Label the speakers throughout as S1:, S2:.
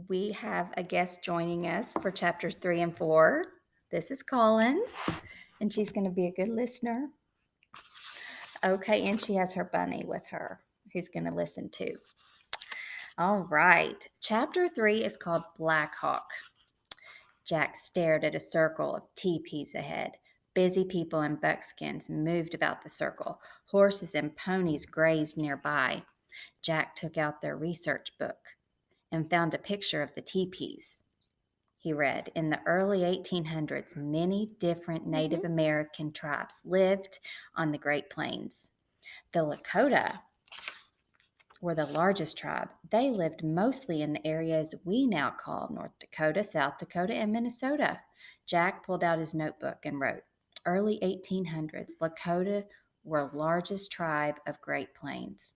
S1: We have a guest joining us for chapters 3 and 4. This is Collins, and she's going to be a good listener. Okay, and she has her bunny with her who's going to listen too. All right, chapter 3 is called Black Hawk. Jack stared at a circle of teepees ahead. Busy people in buckskins moved about the circle. Horses and ponies grazed nearby. Jack took out their research book and found a picture of the teepees. He read, in the early 1800s, many different Native American tribes lived on the Great Plains. The Lakota were the largest tribe. They lived mostly in the areas we now call North Dakota, South Dakota, and Minnesota. Jack pulled out his notebook and wrote, early 1800s, Lakota were largest tribe of Great Plains.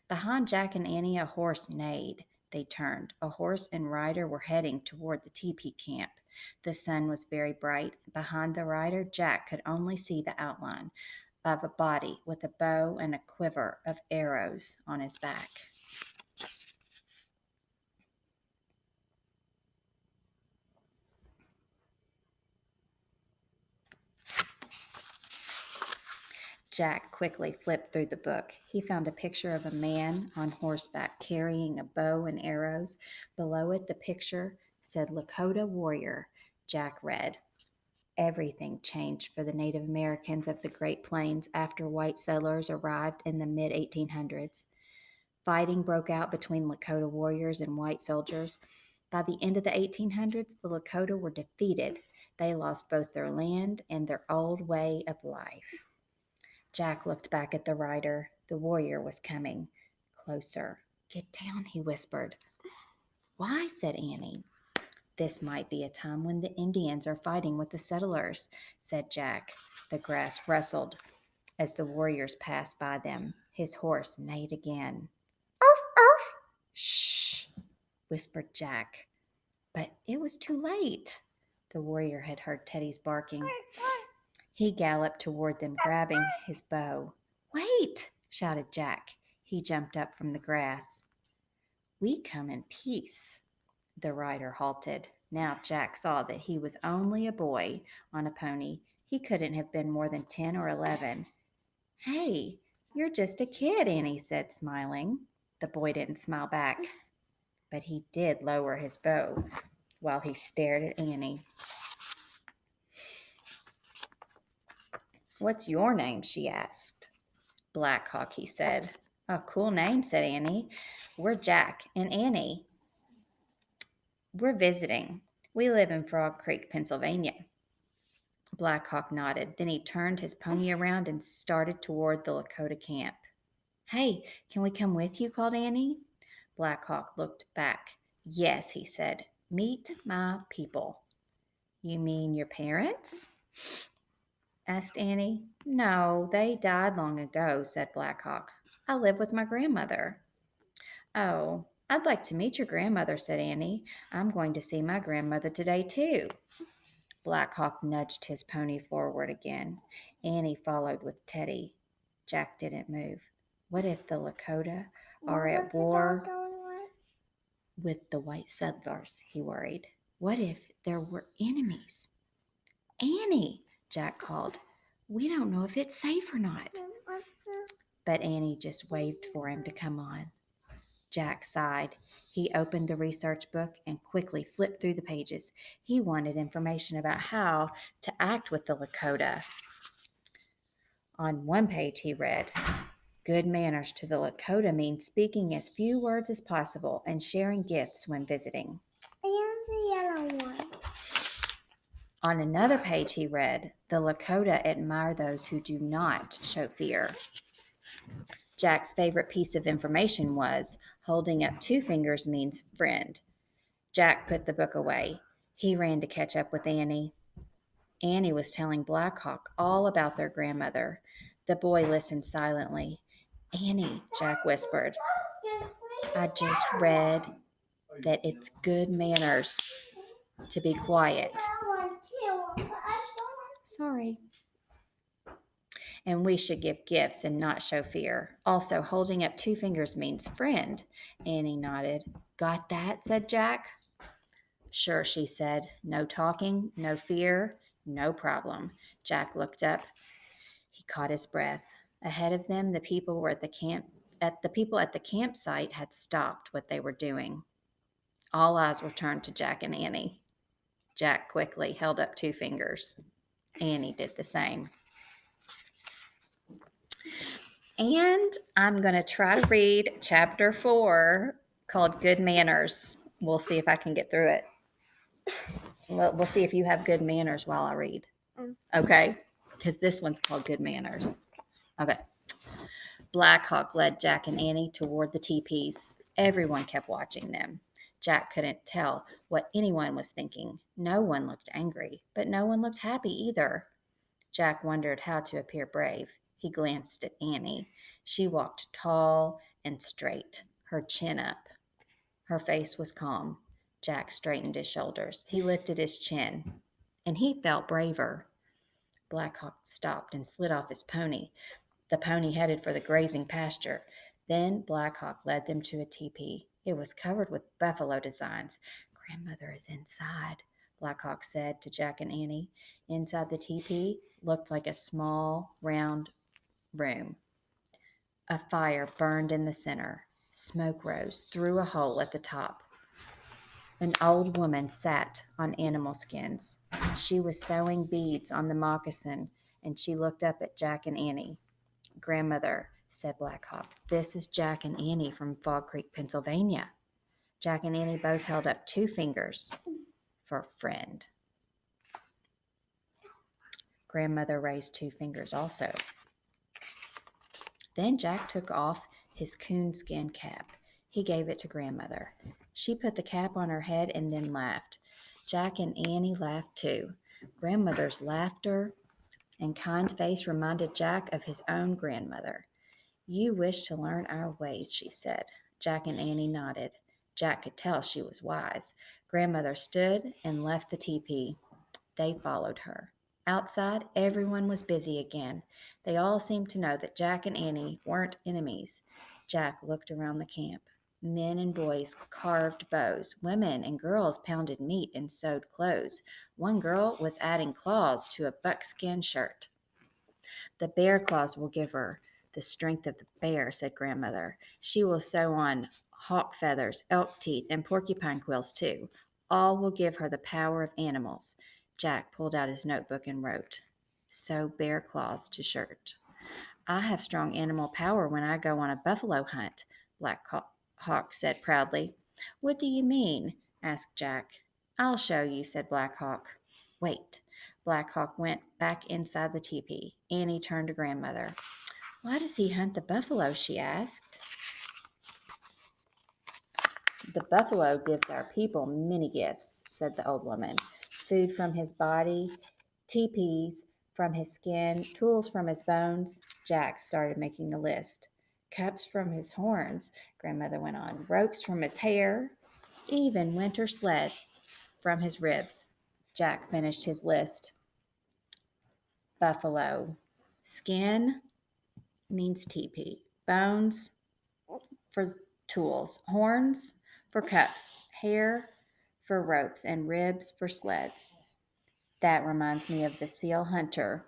S1: Behind Jack and Annie, a horse neighed. They turned. A horse and rider were heading toward the teepee camp. The sun was very bright. Behind the rider, Jack could only see the outline of a body with a bow and a quiver of arrows on his back. Jack quickly flipped through the book. He found a picture of a man on horseback carrying a bow and arrows. Below it, the picture said Lakota warrior. Jack read, everything changed for the Native Americans of the Great Plains after white settlers arrived in the mid 1800s. Fighting broke out between Lakota warriors and white soldiers. By the end of the 1800s, the Lakota were defeated. They lost both their land and their old way of life. Jack looked back at the rider. The warrior was coming closer. Get down, he whispered. Why? Said Annie. This might be a time when the Indians are fighting with the settlers, said Jack. The grass rustled as the warriors passed by them. His horse neighed again. Arf, arf! Shh, whispered Jack. But it was too late. The warrior had heard Teddy's barking. He galloped toward them, grabbing his bow. Wait, shouted Jack. He jumped up from the grass. We come in peace. The rider halted. Now Jack saw that he was only a boy on a pony. He couldn't have been more than 10 or 11. Hey, you're just a kid, Annie said, smiling. The boy didn't smile back, but he did lower his bow while he stared at Annie. What's your name? She asked. Black Hawk, he said. A cool name, said Annie. We're Jack and Annie. We're visiting. We live in Frog Creek, Pennsylvania. Black Hawk nodded. Then he turned his pony around and started toward the Lakota camp. Hey, can we come with you? Called Annie. Black Hawk looked back. Yes, he said. Meet my people. You mean your parents? Asked Annie. No, they died long ago, said Black Hawk. I live with my grandmother. Oh, I'd like to meet your grandmother, said Annie. I'm going to see my grandmother today, too. Black Hawk nudged his pony forward again. Annie followed with Teddy. Jack didn't move. What if the Lakota are at war with the white settlers? He worried. What if there were enemies? Annie, Jack called. We don't know if it's safe or not. But Annie just waved for him to come on. Jack sighed. He opened the research book and quickly flipped through the pages. He wanted information about how to act with the Lakota. On one page he read, good manners to the Lakota means speaking as few words as possible and sharing gifts when visiting.
S2: I am the yellow one.
S1: On another page he read, the Lakota admire those who do not show fear. Jack's favorite piece of information was, holding up 2 fingers means friend. Jack put the book away. He ran to catch up with Annie. Annie was telling Black Hawk all about their grandmother. The boy listened silently. Annie, Jack whispered, I just read that it's good manners to be quiet. Sorry. And we should give gifts and not show fear. Also, holding up 2 fingers means friend. Annie nodded. Got that? Said Jack. Sure, she said. No talking, no fear, no problem. Jack looked up. He caught his breath. Ahead of them, the people were the people at the campsite had stopped what they were doing. All eyes were turned to Jack and Annie. Jack quickly held up 2 fingers. Annie did the same. And I'm going to try to read chapter 4 called Good Manners. We'll see if I can get through it. We'll see if you have good manners while I read. Okay? Because this one's called Good Manners. Okay. Black Hawk led Jack and Annie toward the teepees. Everyone kept watching them. Jack couldn't tell what anyone was thinking. No one looked angry, but no one looked happy either. Jack wondered how to appear brave. He glanced at Annie. She walked tall and straight, her chin up. Her face was calm. Jack straightened his shoulders. He lifted his chin, and he felt braver. Black Hawk stopped and slid off his pony. The pony headed for the grazing pasture. Then Black Hawk led them to a teepee. It was covered with buffalo designs. Grandmother is inside, Black Hawk said to Jack and Annie. Inside the teepee looked like a small, round room. A fire burned in the center. Smoke rose through a hole at the top. An old woman sat on animal skins. She was sewing beads on the moccasin, and she looked up at Jack and Annie. Grandmother, said Black Hawk, this is Jack and Annie from Fog Creek, Pennsylvania. Jack and Annie both held up 2 fingers for friend. Grandmother raised 2 fingers also. Then Jack took off his coonskin cap. He gave it to Grandmother. She put the cap on her head and then laughed. Jack and Annie laughed too. Grandmother's laughter and kind face reminded Jack of his own grandmother. You wish to learn our ways, she said. Jack and Annie nodded. Jack could tell she was wise. Grandmother stood and left the teepee. They followed her. Outside, everyone was busy again. They all seemed to know that Jack and Annie weren't enemies. Jack looked around the camp. Men and boys carved bows. Women and girls pounded meat and sewed clothes. One girl was adding claws to a buckskin shirt. The bear claws will give her the strength of the bear, said Grandmother. She will sew on hawk feathers, elk teeth, and porcupine quills too. All will give her the power of animals. Jack pulled out his notebook and wrote, sew bear claws to shirt. I have strong animal power when I go on a buffalo hunt, Black Hawk said proudly. What do you mean? Asked Jack. I'll show you, said Black Hawk. Wait. Black Hawk went back inside the teepee. Annie turned to Grandmother. Why does he hunt the buffalo? She asked. The buffalo gives our people many gifts, said the old woman. Food from his body, teepees from his skin, tools from his bones. Jack started making a list. Cups from his horns, Grandmother went on. Ropes from his hair, even winter sleds from his ribs. Jack finished his list. Buffalo. Skin means teepee. Bones for tools. Horns for cups. Hair for ropes. And ribs for sleds. That reminds me of the seal hunter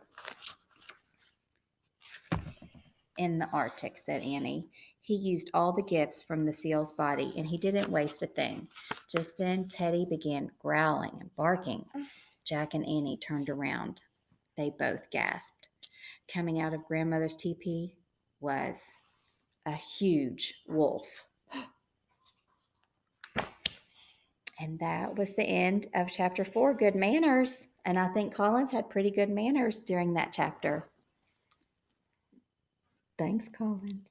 S1: in the Arctic, said Annie. He used all the gifts from the seal's body, and he didn't waste a thing. Just then, Teddy began growling and barking. Jack and Annie turned around. They both gasped. Coming out of Grandmother's teepee was a huge wolf. And that was the end of chapter 4, Good Manners. And I think Collins had pretty good manners during that chapter. Thanks, Collins.